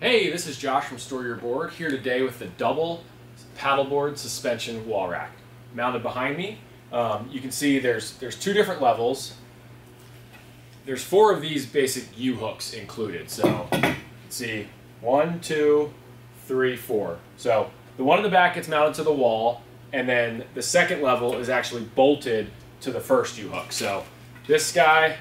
Hey, this is Josh from StoreYourBoard, here today with the double paddleboard suspension wall rack. Mounted behind me, you can see there's two different levels. There's 4 of these basic U-hooks included. So, let's see, 1, 2, 3, 4. So, the one in the back gets mounted to the wall, and then the second level is actually bolted to the first U-hook. So, this guy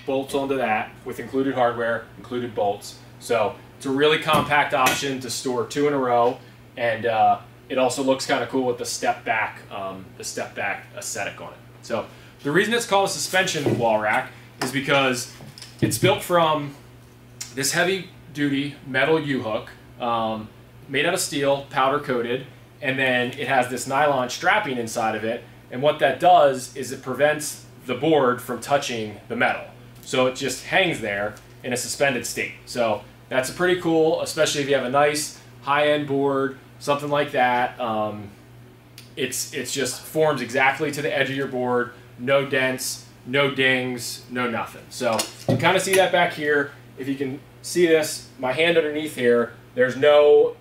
bolts onto that with included hardware, included bolts. So, it's a really compact option to store 2 in a row, and it also looks kind of cool with the step back aesthetic on it. So the reason it's called a suspension wall rack is because it's built from this heavy-duty metal U-hook made out of steel, powder coated, and then it has this nylon strapping inside of it. And what that does is it prevents the board from touching the metal, so it just hangs there in a suspended state. So that's pretty cool, especially if you have a nice high-end board, something like that. It's just forms exactly to the edge of your board, no dents, no dings, no nothing. So you kind of see that back here. If you can see this, my hand underneath here, there's no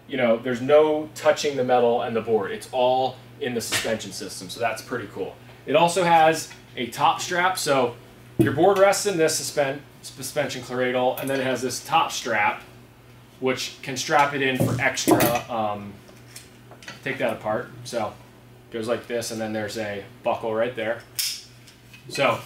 touching the metal and the board. It's all in the suspension system, so that's pretty cool. It also has a top strap, so your board rests in this suspension cradle, and then it has this top strap which can strap it in for extra. Take that apart, so it goes like this, and then there's a buckle right there. So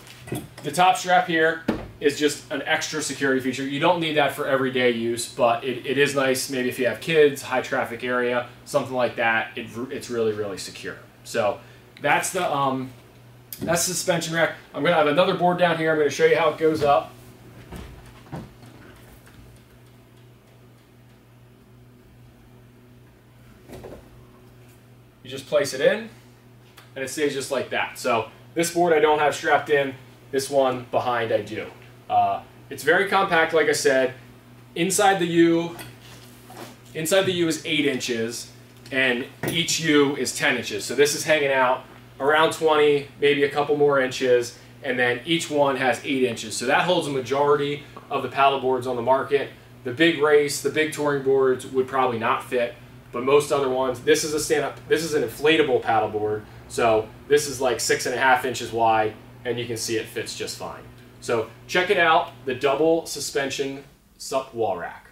the top strap here is just an extra security feature. You don't need that for everyday use, but it is nice maybe if you have kids, high traffic area, something like that. It's really secure. So that's the suspension rack. I'm going to have another board down here. I'm going to show you how it goes up. You just place it in, and it stays just like that. So this board I don't have strapped in. This one behind I do. It's very compact, like I said. Inside the U is 8 inches, and each U is 10 inches. So this is hanging out around 20, maybe a couple more inches, and then each one has 8 inches. So that holds a majority of the paddle boards on the market. The big race, the big touring boards would probably not fit, but most other ones, this is a stand-up, this is an inflatable paddle board, so this is like 6.5 inches wide, and you can see it fits just fine. So check it out, the double suspension SUP wall rack.